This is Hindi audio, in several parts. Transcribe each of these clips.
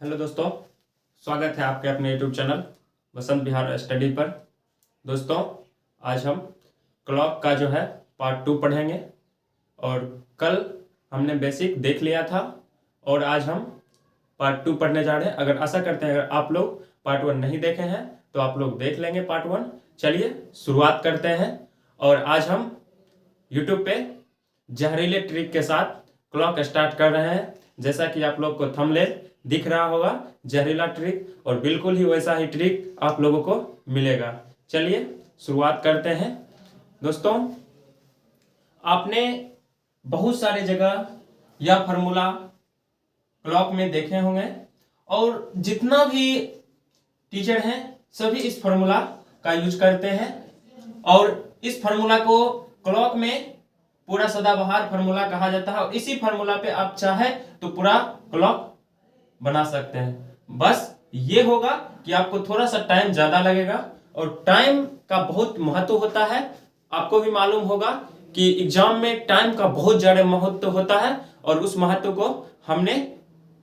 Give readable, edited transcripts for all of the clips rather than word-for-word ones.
हेलो दोस्तों, स्वागत है आपके अपने YouTube channel Vasant Vihar study पर। दोस्तों, आज हम क्लॉक का जो है पार्ट 2 पढ़ेंगे और कल हमने बेसिक देख लिया था और आज हम पार्ट 2 पढ़ने जा रहे हैं। अगर आशा करते हैं अगर आप लोग पार्ट 1 नहीं देखे हैं तो आप लोग देख लेंगे पार्ट 1। चलिए शुरुआत करते हैं। और आज हम यूट्यूब पे जहरीले ट्रिक के साथ क्लॉक स्टार्ट कर रहे हैं। जैसा कि आप लोग को थंबनेल दिख रहा होगा, जहरीला ट्रिक, और बिल्कुल ही वैसा ही ट्रिक आप लोगों को मिलेगा। चलिए शुरुआत करते हैं। दोस्तों, आपने बहुत सारे जगह यह फार्मूला क्लॉक में देखे होंगे और जितना भी टीचर हैं सभी इस फार्मूला का यूज करते हैं और इस फार्मूला को क्लॉक में पूरा सदाबहार फार्मूला कहा जाता है और इसी फार्मूला पे आप चाहे तो पूरा क्लॉक बना सकते हैं। बस ये होगा कि आपको थोड़ा सा टाइम ज्यादा लगेगा और टाइम का बहुत महत्व होता है। आपको भी मालूम होगा कि एग्जाम में टाइम का बहुत ज्यादा महत्व होता है और उस महत्व को हमने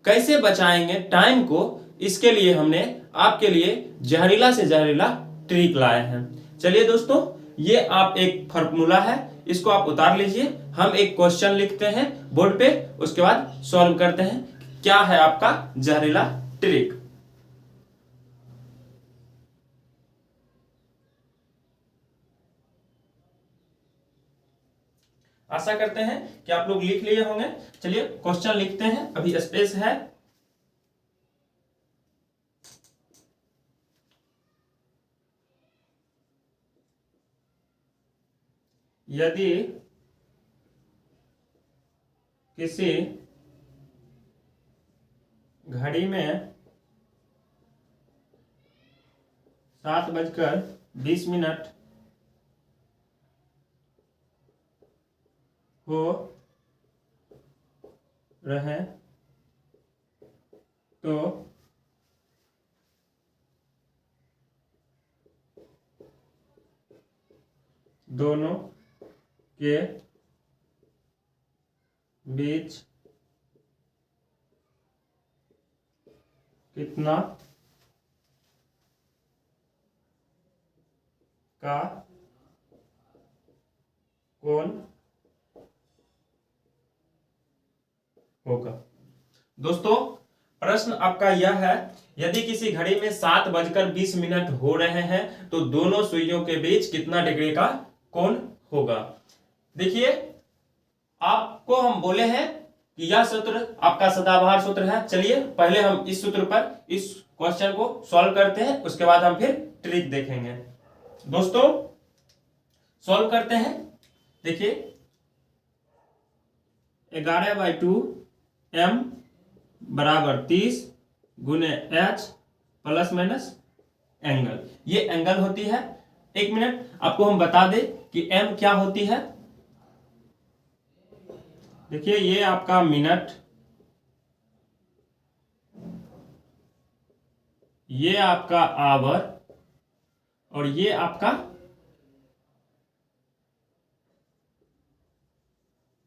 कैसे बचाएंगे टाइम को, इसके लिए हमने आपके लिए जहरीला से जहरीला ट्रिक लाए हैं। चलिए दोस्तों, ये आप एक फार्मूला है, इसको आप उतार लीजिए। हम एक क्वेश्चन लिखते हैं बोर्ड पे, उसके बाद सॉल्व करते हैं क्या है आपका जहरीला ट्रिक। आशा करते हैं कि आप लोग लिख लिए होंगे। चलिए क्वेश्चन लिखते हैं, अभी स्पेस है। यदि किसी घड़ी में 7:20 हो रहे तो दोनों के बीच कितना का कोण होगा। दोस्तों, प्रश्न आपका यह है, यदि किसी घड़ी में 7:20 हो रहे हैं तो दोनों सुइयों के बीच कितना डिग्री का कोण होगा। देखिए, आपको हम बोले हैं कि यह सूत्र आपका सदाबहार सूत्र है। चलिए पहले हम इस सूत्र पर इस क्वेश्चन को सॉल्व करते हैं, उसके बाद हम फिर ट्रिक देखेंगे। दोस्तों, सॉल्व करते हैं। देखिए 11/2 m बराबर 30 गुने h प्लस माइनस एंगल, ये एंगल होती है। एक मिनट, आपको हम बता दें कि m क्या होती है। देखिए ये आपका मिनट, ये आपका आवर और ये आपका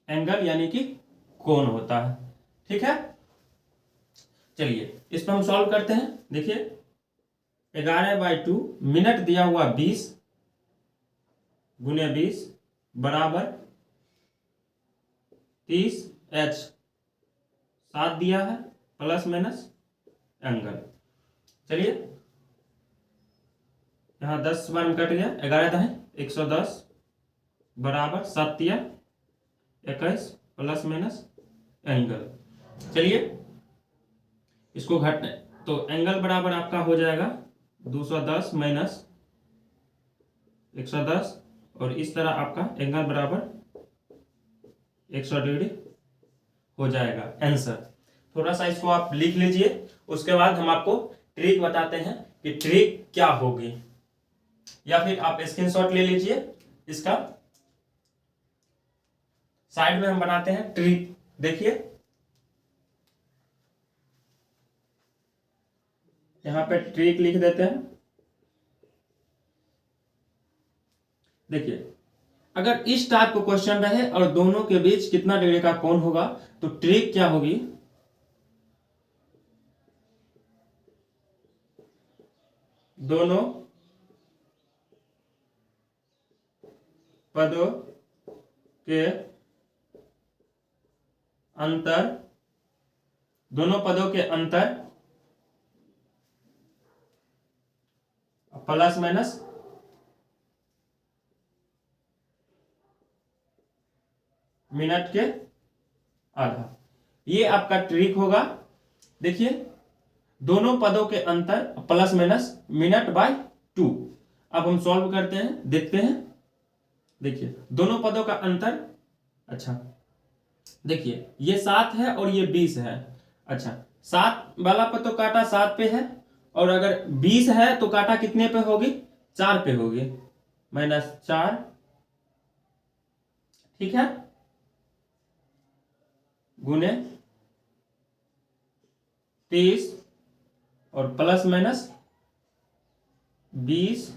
एंगल यानी कि कोण होता है। ठीक है, चलिए इस पर हम सॉल्व करते हैं। देखिए 11/2 मिनट दिया हुआ 20 गुने 20 बराबर 30h 7 दिया है प्लस माइनस एंगल। चलिए यहां 10 बार में कट गया, 11×10 बराबर 7 दिया 21 प्लस माइनस एंगल। चलिए इसको घटने तो एंगल बराबर आपका हो जाएगा 210 माइनस 110 और इस तरह आपका एंगल बराबर 100 डिग्री हो जाएगा आंसर। थोड़ा सा इसको आप लिख लीजिए, उसके बाद हम आपको ट्रिक बताते हैं कि ट्रिक क्या होगी, या फिर आप स्क्रीनशॉट ले लीजिए इसका। साइड में हम बनाते हैं ट्रिक। देखिए यहां पे ट्रिक लिख देते हैं। देखिए अगर इस टाइप का क्वेश्चन रहे और दोनों के बीच कितना डिग्री का कोण होगा तो ट्रिक क्या होगी, दोनों पदों के अंतर, दोनों पदों के अंतर प्लस माइनस मिनट के आधा। ये आपका ट्रिक होगा। देखिए, दोनों पदों के अंतर प्लस माइनस मिनट बाय 2। अब हम सॉल्व करते हैं, देखते हैं। देखिए, दोनों पदों का अंतर, अच्छा देखिए ये 7 है और ये 20 है। अच्छा, 7 वाला पर तो काटा 7 पे है, और अगर 20 है तो काटा कितने पे होगी? 4 पे होगी, -4, ठीक है, गुने 30 और प्लस माइनस 20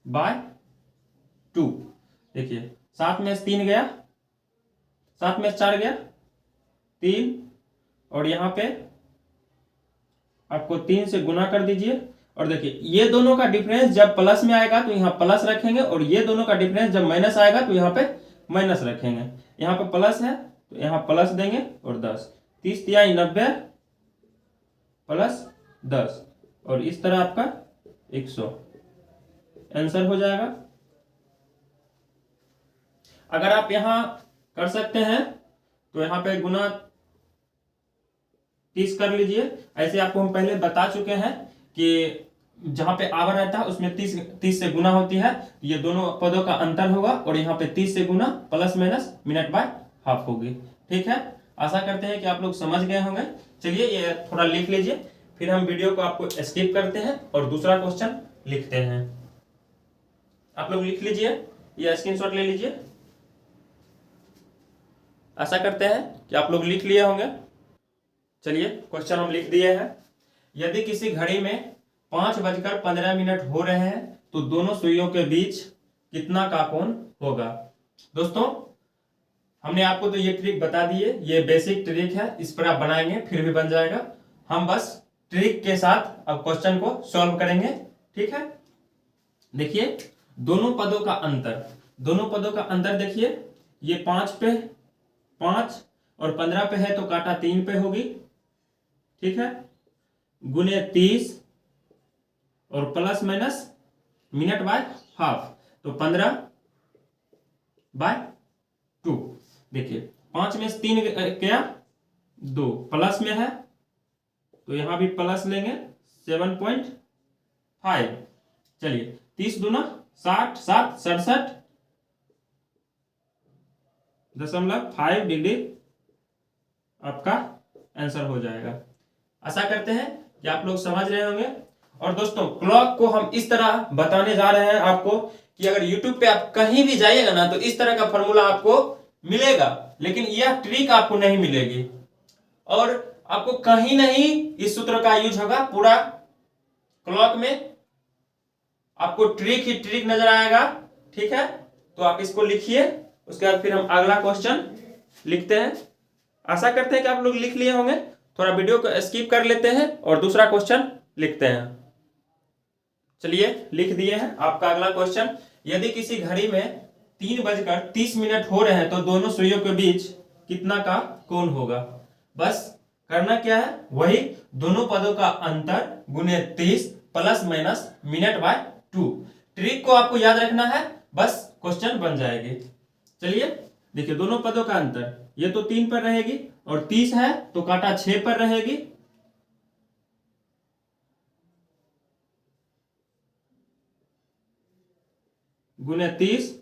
बाय 2। देखिए, 7 में से 3 गया, 7 में से 4 गया 3, और यहां पे आपको 3 से गुना कर दीजिए। और देखिए, ये दोनों का डिफरेंस जब प्लस में आएगा तो यहाँ प्लस रखेंगे, और ये दोनों का डिफरेंस जब माइनस आएगा तो यहाँ पे माइनस रखेंगे। यहाँ पे प्लस है तो यहाँ प्लस देंगे, और 10, 30 तिहाई 90 प्लस 10, और इस तरह आपका 100 आंसर हो जाएगा। अगर आप यहां कर सकते हैं तो यहाँ पे गुना 30 कर लीजिए। ऐसे आपको हम पहले बता चुके हैं कि जहां पे आवर रहता है उसमें 30 से गुना होती है, ये दोनों पदों का अंतर होगा, और यहाँ पे 30 से गुना plus minus minute by half होगी। ठीक है, आशा करते हैं कि आप लोग समझ गए होंगे। चलिए, ये थोड़ा लिख लीजिए, फिर हम वीडियो को आपको स्किप करते हैं और दूसरा क्वेश्चन लिखते हैं। आप लोग लिख लीजिए, ये स्क्रीनशॉट ले लीजिए। आशा करते हैं कि आप लोग लिख लिए होंगे। चलिए, क्वेश्चन हम लिख दिए हैं। यदि किसी घड़ी में 5:15 हो रहे हैं तो दोनों सुइयों के बीच कितना का कोण होगा? दोस्तों, हमने आपको तो ये ट्रिक बता दी है, ये बेसिक ट्रिक है, इस पर आप बनाएंगे फिर भी बन जाएगा। हम बस ट्रिक के साथ अब क्वेश्चन को सॉल्व करेंगे। ठीक है, देखिए, दोनों पदों का अंतर, दोनों पदों का अंतर देखिए, ये 5 पे 5 और 15 पे है तो काटा 3 पे होगी, ठीक है, गुने 30 और plus minus minute by half, तो 15/2। देखिए, 5 में से 3 क्या 2 प्लस में है तो यहां भी प्लस लेंगे 7.5। चलिए, 30 दूना 60, 7 67.5 डिग्री आपका आंसर हो जाएगा। आशा करते हैं कि आप लोग समझ रहे होंगे। और दोस्तों, क्लॉक को हम इस तरह बताने जा रहे हैं आपको कि अगर YouTube पे आप कहीं भी जाइएगा ना तो इस तरह का फॉर्मूला आपको मिलेगा, लेकिन यह ट्रिक आपको नहीं मिलेगी, और आपको कहीं नहीं इस सूत्र का यूज होगा। पूरा क्लॉक में आपको ट्रिक ही ट्रिक नजर आएगा। ठीक है, तो आप इसको लिखिए, उसके बाद फिर हम अगला क्वेश्चन लिखते हैं। आशा करते हैं कि आप लोग लिख लिए होंगे। थोड़ा वीडियो को स्किप कर लेते हैं और दूसरा क्वेश्चन लिखते हैं। चलिए, लिख दिए हैं आपका अगला क्वेश्चन। यदि किसी घड़ी में 3:30 हो रहे हैं तो दोनों सुइयों के बीच कितना का कोण होगा? बस करना क्या है, वही दोनों पदों का अंतर गुने 30 plus minus minute by 2। Trick को आपको याद रखना है, बस क्वेश्चन बन जाएगी। चलिए, देखिए, दोनों पदों का अंतर, ये तो 3 पर रहेगी और 30 है तो काटा 6 पर रहेगी, गुने 30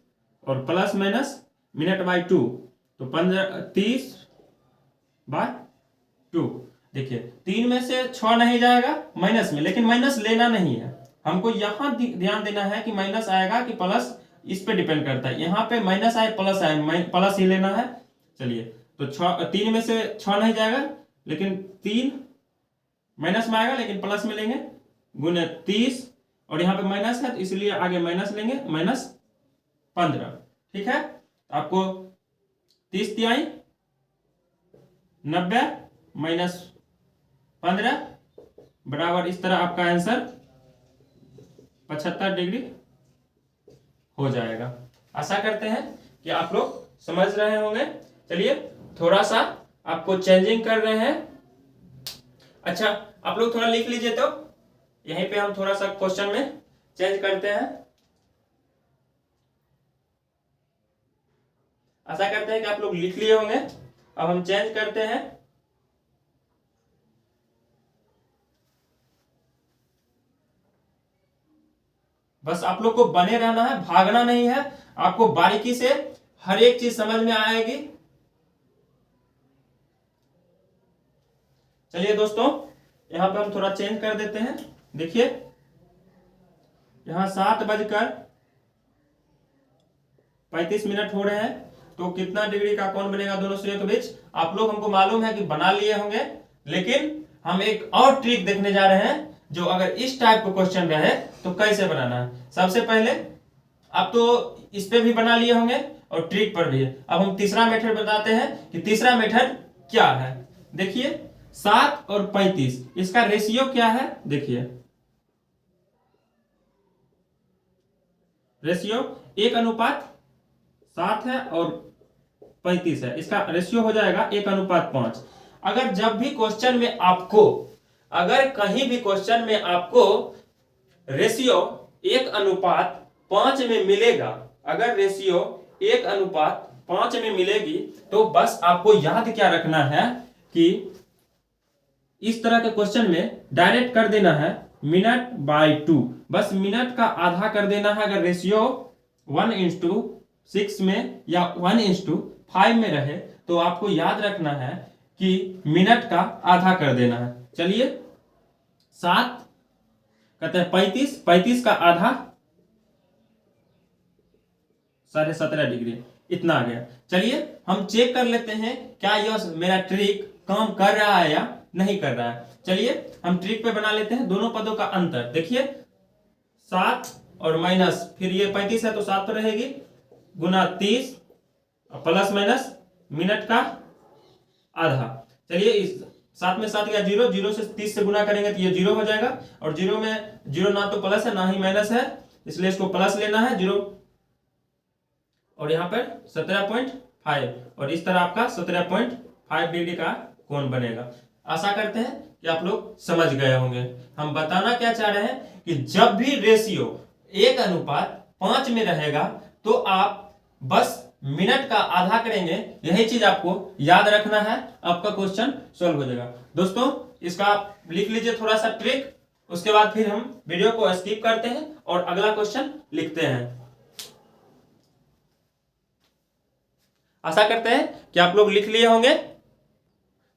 और प्लस माइनस मिनट बाय 2, तो 30/2। देखिए, 3 में से 6 नहीं जाएगा माइनस में, लेकिन माइनस लेना नहीं है हमको। यहां ध्यान देना है कि माइनस आएगा कि प्लस, इस पे डिपेंड करता है। यहां पे माइनस आए प्लस आए, प्लस ही लेना है। चलिए, तो 3 में से 6 नहीं जाएगा, लेकिन 3 माइनस में आएगा, लेकिन प्लस में लेंगे, गुने 30, और यहाँ पे माइनस है तो इसलिए आगे माइनस लेंगे, -15। ठीक है, आपको 30 तिहाई 90 -15 बराबर, इस तरह आपका आंसर 75 डिग्री हो जाएगा। आशा करते हैं कि आप लोग समझ रहे होंगे। चलिए थोड़ा सा आपको चेंजिंग कर रहे हैं। अच्छा आप लोग थोड़ा लिख लीजिए, तो यहीं पे हम थोड़ा सा क्वेश्चन में चेंज करते हैं। आशा करते हैं कि आप लोग लिख लिए होंगे। अब हम चेंज करते हैं। बस आप लोग को बने रहना है, भागना नहीं है। आपको बारीकी से हर एक चीज समझ में आएगी। चलिए दोस्तों यहां पे हम थोड़ा चेंज कर देते हैं। देखिए यहां 7:35 हो रहे हैं, तो कितना डिग्री का कोण बनेगा दोनों सिरे के बीच? आप लोग हमको मालूम है कि बना लिए होंगे, लेकिन हम एक और ट्रिक देखने जा रहे हैं, जो अगर इस टाइप का क्वेश्चन रहे तो कैसे बनाना है। सबसे पहले आप तो इस पे भी बना लिए होंगे और ट्रिक पर भी। अब हम तीसरा मेथड बताते हैं कि तीसरा मेथड क्या है। देखिए 7 और 35 इसका रेशियो क्या है। देखिए रेशियो 1:7 है और 35 है। इसका रेशियो हो जाएगा 1:5। अगर जब भी क्वेश्चन में आपको, अगर कहीं भी क्वेश्चन में आपको रेशियो 1:5 में मिलेगा, अगर रेशियो 1:5 में मिलेगी, तो बस आपको याद क्या रखना है कि इस तरह के क्वेश्चन में डायरेक्ट कर देना है मिनट/2। बस मिनट का आधा कर देना है। अगर रेशियो 1:6 में या 1:5 में रहे तो आपको याद रखना है कि मिनट का आधा कर देना है। चलिए 7 कहते हैं 35 का आधा 17.5 डिग्री, इतना आ गया। चलिए हम चेक कर लेते हैं क्या यह मेरा ट्रिक काम कर रहा है या नहीं कर रहा है। चलिए हम ट्रिक पे बना लेते हैं दोनों पदों का अंतर। देखिए 7 और माइनस, फिर ये 35 है तो 7 पर रहेगी, गुना 30 प्लस माइनस मिनट का आधा। चलिए इस 7 में 7 गया 0, 0 से 30 से गुना करेंगे तो ये 0 हो जाएगा। और 0 में 0 ना तो प्लस है ना ही माइनस है, इसलिए इसको प्लस लेना है 0। और यहाँ पर 17.5 और इस तरह आपका 17.5 डिग्री का कोण बनेगा। आशा करते हैं कि आप लोग समझ गए होंगे। हम बताना क्या चाह रहे हैं कि जब भी रेशियो 1:5 में रहेगा तो आप बस मिनट का आधा करेंगे। यही चीज आपको याद रखना है, आपका क्वेश्चन सॉल्व हो जाएगा। दोस्तों इसका आप लिख लीजिए थोड़ा सा ट्रिक, उसके बाद फिर हम वीडियो को स्किप करते हैं और अगला क्वेश्चन लिखते हैं। आशा करते हैं कि आप लोग लिख लिए होंगे।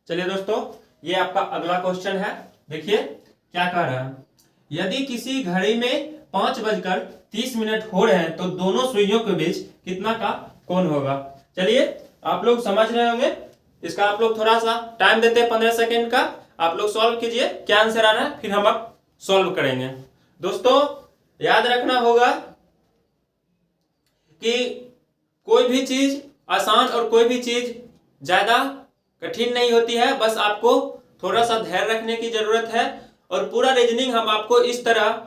चलिए दोस्तों ये आपका अगला क्वेश्चन है। देखिए क्या कह रहा है, यदि किसी घड़ी में 5:30 हो रहे हैं तो दोनों सुइयों के बीच कितना का कोण होगा। चलिए आप लोग समझ रहे होंगे। इसका आप लोग थोड़ा सा टाइम देते हैं 15 सेकेंड का। आप लोग सॉल्व कीजिए क्या आंसर आ रहा है, फिर हम अब सॉल्व करेंगे। दोस्तों याद रखना होगा कि कोई भी चीज आसान और कोई भी चीज ज्यादा कठिन नहीं होती है। बस आपको थोड़ा सा धैर्य रखने की जरूरत है और पूरा रीजनिंग हम आपको इस तरह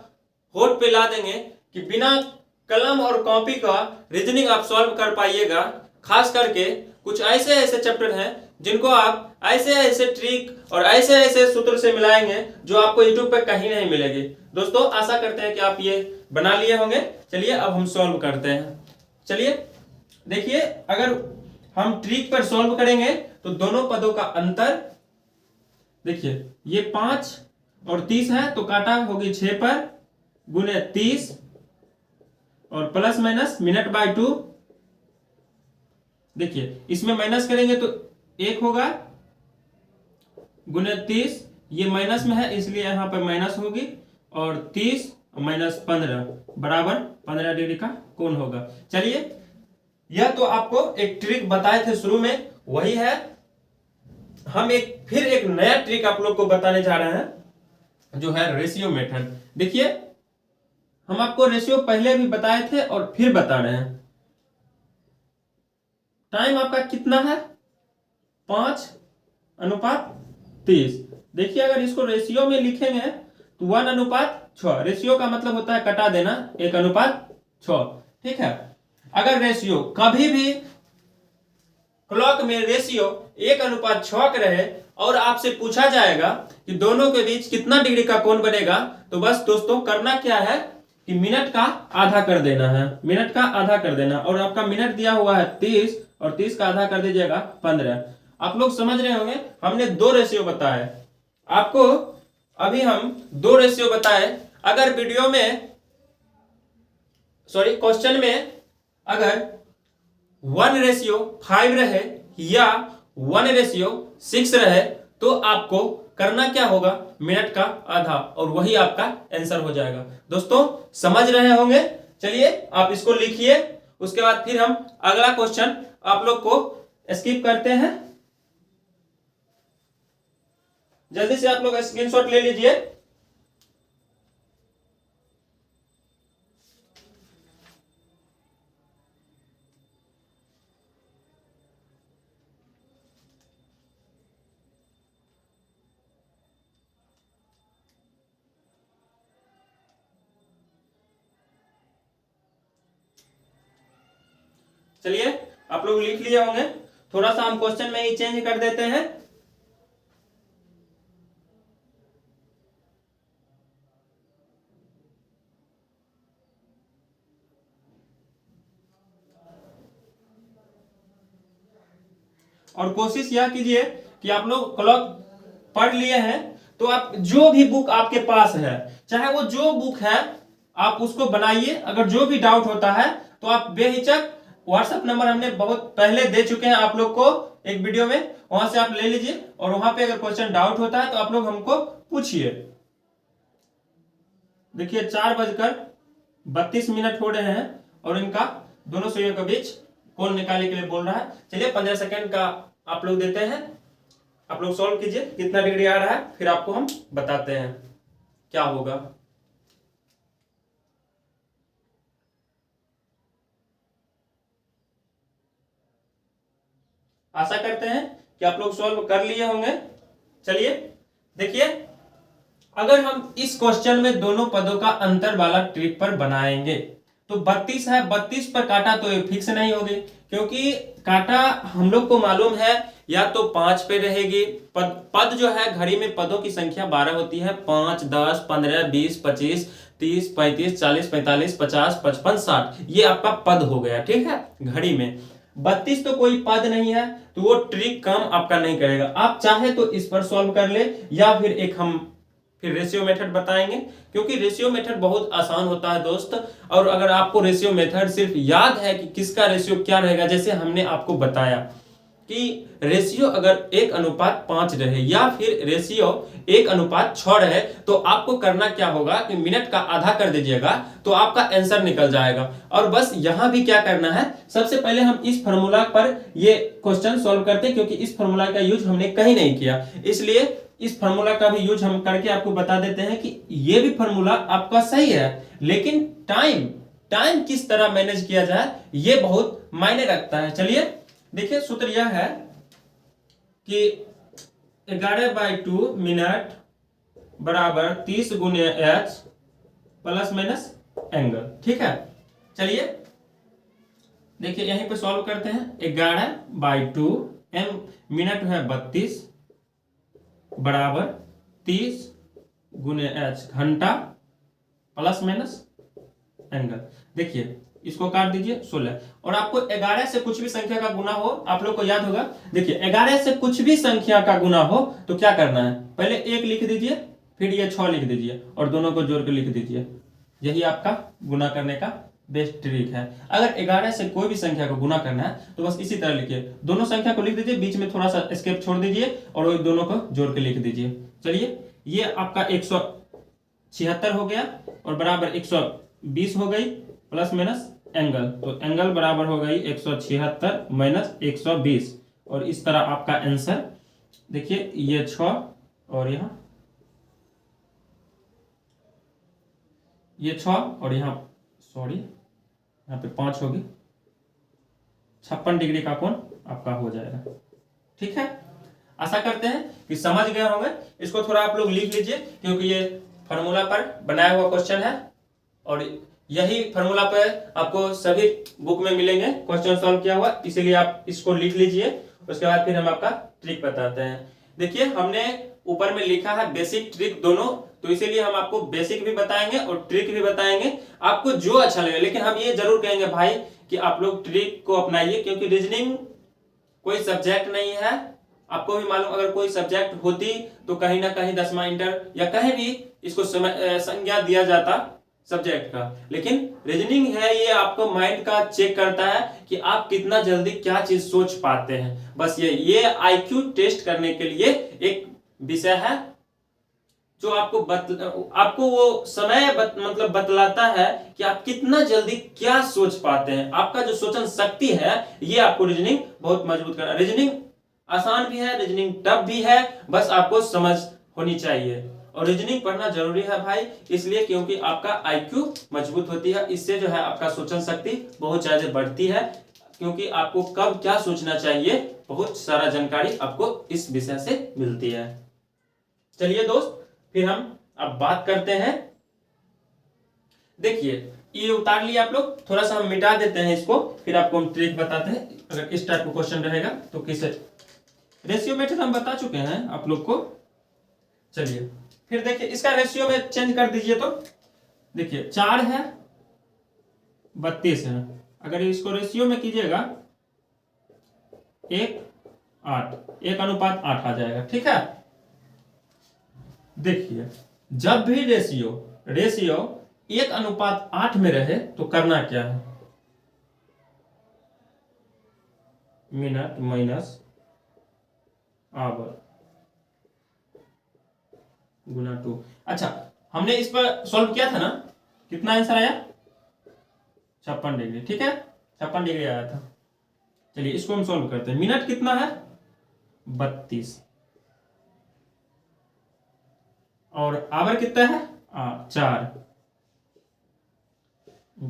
होठ पे ला देंगे कि बिना कलम और कॉपी का रीजनिंग आप सॉल्व कर पाइएगा। खास करके कुछ ऐसे ऐसे चैप्टर हैं जिनको आप ऐसे ऐसे ट्रिक और ऐसे ऐसे सूत्र से मिलाएंगे जो आपको यूट्यूब पे कहीं नहीं मिलेगी। दोस्तों आशा करते हैं कि आप ये बना लिए होंगे। चलिए अब हम सॉल्व करते हैं। चलिए देखिए अगर हम ट्रिक पर सॉल्व करेंगे तो दोनों पदों का अंतर, देखिए ये 5 और 30 है तो काटा होगी 6 पर, गुने 30 और प्लस माइनस मिनट/2। देखिए इसमें माइनस करेंगे तो 1 होगा, गुने 30, ये माइनस में है इसलिए यहां पर माइनस होगी, और 30 माइनस 15 बराबर 15 डिग्री का कोण होगा। चलिए यह तो आपको एक ट्रिक बताए थे शुरू में, वही है। हम फिर एक नया ट्रिक आप लोग को बताने जा रहे हैं जो है रेशियो मेथड। देखिए हम आपको रेशियो पहले भी बताए थे और फिर बता रहे हैं। टाइम आपका कितना है 5:30। देखिए अगर इसको रेशियो में लिखेंगे तो 1:14 6। रेशियो का मतलब होता है कटा देना, 1:6। ठीक है, अगर रेशियो कभी भी क्लॉक में रेशियो 1:6 रहे और आपसे पूछा जाएगा कि दोनों के बीच कितना डिग्री का कोण बनेगा, तो बस दोस्तों करना क्या है कि मिनट का आधा कर देना है, मिनट का आधा कर देना। और आपका मिनट दिया हुआ है 30 और 30 का आधा कर दीजिएगा 15। आप लोग समझ रहे होंगे, हमने 2 रेशियो बताए आपको, अभी हम 2 रेशियो बताए। अगर वीडियो में क्वेश्चन में अगर 1:5 रहे या 1:6 रहे तो आपको करना क्या होगा, मिनट का आधा, और वही आपका आंसर हो जाएगा। दोस्तों समझ रहे होंगे, चलिए आप इसको लिखिए, उसके बाद फिर हम अगला क्वेश्चन आप लोग को स्किप करते हैं। जल्दी से आप लोग स्क्रीनशॉट ले लीजिए। चलिए आप लोग लिख लिए होंगे, थोड़ा सा हम क्वेश्चन में ही चेंज कर देते हैं। और कोशिश यह कीजिए कि आप लोग क्लॉक पढ़ लिए हैं तो आप जो भी बुक आपके पास है, चाहे वो जो बुक है, आप उसको बनाइए। अगर जो भी डाउट होता है तो आप बेहिचक, व्हाट्सएप नंबर हमने बहुत पहले दे चुके हैं आप लोग को एक वीडियो में, वहां से आप ले लीजिए और वहां पे अगर क्वेश्चन डाउट होता है तो आप लोग हमको पूछिए। देखिए 4:32 हो रहे हैं और इनका दोनों सुइयों के बीच कोण निकालने के लिए बोल रहा है। चलिए 15 सेकंड का आप लोग देते हैं, आप लोग सॉल्व कीजिए कितना डिग्री आ रहा है, फिर आपको हम बताते हैं क्या होगा। आशा करते हैं कि आप लोग सॉल्व कर लिए होंगे। चलिए देखिए, अगर हम इस क्वेश्चन में दोनों पदों का अंतर वाला ट्रिक पर बनाएंगे तो 32 है, 32 पर काटा तो ये फिक्स नहीं होगी, क्योंकि काटा हम लोग को मालूम है या तो 5 पे रहेगी। पद जो है, घड़ी में पदों की संख्या 12 होती है, 5, 10, 15, 20, 25, 30, 35, 40, 45, 50, 55, 60, ये आपका पद हो गया। ठीक है, घड़ी में 32 तो कोई पद नहीं है, तो वो ट्रिक काम आपका नहीं करेगा। आप चाहे तो इस पर सॉल्व कर ले, या फिर एक हम फिर रेशियो मेथड बताएंगे, क्योंकि रेशियो मेथड बहुत आसान होता है दोस्त। और अगर आपको रेशियो मेथड सिर्फ याद है कि किसका रेशियो क्या रहेगा, जैसे हमने आपको बताया कि रेशियो अगर 1:5 रहे या फिर रेशियो 1:6 रहे, तो आपको करना क्या होगा कि मिनट का आधा कर दीजिएगा तो आपका आंसर निकल जाएगा। और बस यहां भी क्या करना है, सबसे पहले हम इस फॉर्मूला पर ये क्वेश्चन सॉल्व करते हैं, क्योंकि इस फॉर्मूला का यूज हमने कहीं नहीं किया, इसलिए इस फार्मूला का भी यूज हम करके आपको बता देते हैं कि ये भी फार्मूला आपका सही है, लेकिन टाइम किस तरह मैनेज किया जाए ये बहुत मायने रखता है। चलिए देखिए, सूत्र यह है कि 11/2 मिनट बराबर 30 गुने h प्लस माइनस एंगल। ठीक है, चलिए देखिए यहीं पे सॉल्व करते हैं। 11/2 मिनट है 32 बराबर 30 गुने h घंटा प्लस माइनस एंगल। देखिए इसको काट दीजिए 16। और आपको 11 से कुछ भी संख्या का गुना हो, आप लोग को याद होगा, देखिए 11 से कुछ भी संख्या का गुना हो तो क्या करना है, पहले 1 लिख दीजिए, फिर ये 6 लिख दीजिए और दोनों को जोड़ के लिख दीजिए। यही आपका गुना करने का बेस्ट ट्रिक है। अगर 11 से कोई भी संख्या को गुना करना है तो बस इसी तरह लिखिए, दोनों संख्या को लिख दीजिए, बीच में थोड़ा सा स्केप छोड़ दीजिए और वो दोनों को जोड़ के लिख दीजिए। चलिए ये आपका 176 हो गया और बराबर 120 हो गई प्लस माइनस एंगल, तो एंगल बराबर हो गई 176 माइनस 120। और इस तरह आपका आंसर देखिए, ये 6 और ये 6 और यहाँ पे 5 होगी, 56 डिग्री का कोण आपका हो जाएगा। ठीक है, आशा करते हैं कि समझ गए होंगे। इसको थोड़ा आप लोग लिख लीजिए, क्योंकि ये फार्मूला पर बनाया हुआ क्वेश्चन है और यही फार्मूला पर आपको सभी बुक में मिलेंगे क्वेश्चन सॉल्व किया हुआ, इसीलिए आप इसको लिख लीजिए। उसके बाद फिर हम आपका ट्रिक बताते हैं। देखिए हमने ऊपर में लिखा है बेसिक ट्रिक दोनों, तो इसीलिए हम आपको बेसिक भी बताएंगे और ट्रिक भी बताएंगे, आपको जो अच्छा लगे। लेकिन हम ये जरूर कहेंगे भाई कि आप लोग ट्रिक को अपनाइए, क्योंकि रीजनिंग कोई सब्जेक्ट नहीं है। आपको भी मालूम, अगर कोई सब्जेक्ट होती तो कहीं ना कहीं 10वां इंटर या कहीं भी इसको संज्ञा दिया जाता सब्जेक्ट का। लेकिन रीजनिंग है ये आपको माइंड का चेक करता है कि आप कितना जल्दी क्या चीज सोच पाते हैं। बस ये आईक्यू टेस्ट करने के लिए एक विषय है जो आपको वो समय मतलब बतलाता है कि आप कितना जल्दी क्या सोच पाते हैं। आपका जो सोचन शक्ति है ये आपको रीजनिंग बहुत मजबूत कर रहा है। रीजनिंग आसान भी है, रीजनिंग टफ भी है, बस आपको समझ होनी चाहिए। और रीजनिंग पढ़ना जरूरी है भाई, इसलिए क्योंकि आपका आईक्यू मजबूत होती है, इससे जो है आपका सोचन शक्ति बहुत ज्यादा बढ़ती है, क्योंकि आपको कब क्या सोचना चाहिए बहुत सारा जानकारी आपको इस विषय से मिलती है। चलिए दोस्त, फिर हम अब बात करते हैं। देखिए ये उतार लिया आप लोग, थोड़ा सा हम मिटा देते हैं इसको, फिर आपको हम ट्रिक बताते हैं। अगर इस टाइप का क्वेश्चन रहेगा तो किस रेशियो मेथड हम बता चुके हैं आप लोग को। चलिए फिर देखिए इसका रेशियो में चेंज कर दीजिए। तो देखिए 4 है 32 है, अगर इसको रेशियो में कीजिएगा 1:8, 1:8 आ जाएगा। ठीक है, देखिए जब भी रेशियो 1:8 में रहे तो करना क्या है, मिनट माइनस आवर गुना 2। अच्छा, हमने इस पर सॉल्व किया था ना, कितना आंसर आया 56 डिग्री। ठीक है, 56 डिग्री आया था। चलिए इसको हम सॉल्व करते हैं। मिनट कितना है 32 और आवर कितना है 4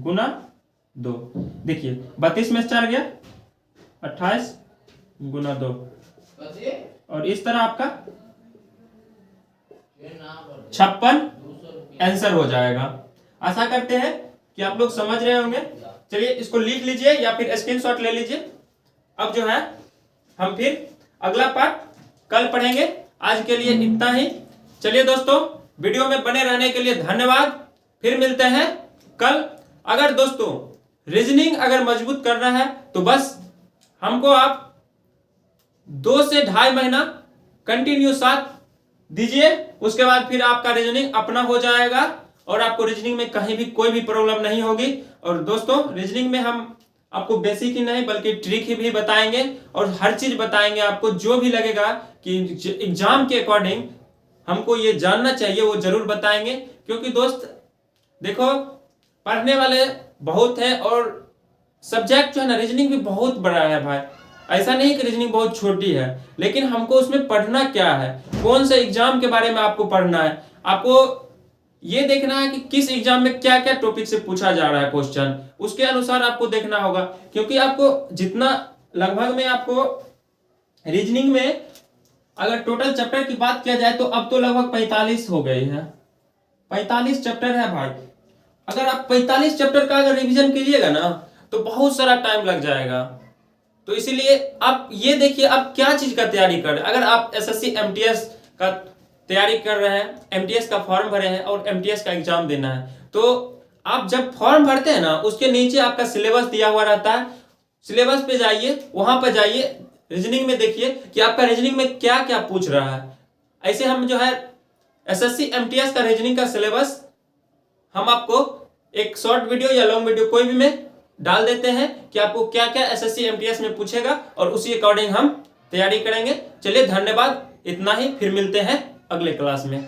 गुना 2। देखिए 32 में 4 गया 28 गुना 2, और इस तरह आपका 56 आंसर हो जाएगा। आशा करते हैं कि आप लोग समझ रहे होंगे। चलिए इसको लिख लीजिए या फिर स्क्रीनशॉट ले लीजिए। अब जो है हम फिर अगला पार्ट कल पढ़ेंगे। आज के लिए इतना ही। चलिए दोस्तों, वीडियो में बने रहने के लिए धन्यवाद। फिर मिलते हैं कल। अगर दोस्तों रीजनिंग अगर मजबूत करना है तो बस हमको आप 2 से 2.5 महीना कंटिन्यू साथ दीजिए, उसके बाद फिर आपका रीजनिंग अपना हो जाएगा और आपको रीजनिंग में कहीं भी कोई भी प्रॉब्लम नहीं होगी। और दोस्तों रीजनिंग में हम आपको बेसिक ही नहीं बल्कि ट्रिक ही भी बताएंगे और हर चीज बताएंगे आपको। जो भी लगेगा कि एग्जाम के अकॉर्डिंग हमको ये जानना चाहिए वो जरूर बताएंगे, क्योंकि दोस्त देखो पढ़ने वाले बहुत है और सब्जेक्ट जो है ना रीजनिंग भी बहुत बड़ा है भाई। ऐसा नहीं कि रीजनिंग बहुत छोटी है, लेकिन हमको उसमें पढ़ना क्या है, कौन से एग्जाम के बारे में आपको पढ़ना है, आपको ये देखना है कि किस एग्जाम में क्या क्या टॉपिक से पूछा जा रहा है क्वेश्चन, उसके अनुसार आपको देखना होगा। क्योंकि आपको जितना लगभग में आपको रीजनिंग में अगर टोटल चैप्टर की बात किया जाए तो अब तो लगभग 45 हो गई है। 45 चैप्टर है भाई। अगर आप 45 चैप्टर का अगर रिवीजन कीजिएगा ना तो बहुत सारा टाइम लग जाएगा। तो इसीलिए आप ये देखिए आप क्या चीज का तैयारी कर रहे हैं। अगर आप एसएससी एमटीएस का तैयारी कर रहे हैं, एमटीएस का फॉर्म भरे हैं और एमटीएस का एग्जाम देना है, तो आप जब फॉर्म भरते हैं ना उसके नीचे आपका सिलेबस दिया हुआ रहता है। सिलेबस पे जाइए, वहां पर जाइए, रीजनिंग में देखिए कि आपका रीजनिंग में क्या क्या पूछ रहा है। ऐसे हम जो है एसएससी एमटीएस का रीजनिंग का सिलेबस हम आपको एक शॉर्ट वीडियो या लॉन्ग वीडियो कोई भी में डाल देते हैं कि आपको क्या क्या एसएससी एमटीएस में पूछेगा और उसी अकॉर्डिंग हम तैयारी करेंगे। चलिए धन्यवाद, इतना ही। फिर मिलते हैं अगले क्लास में।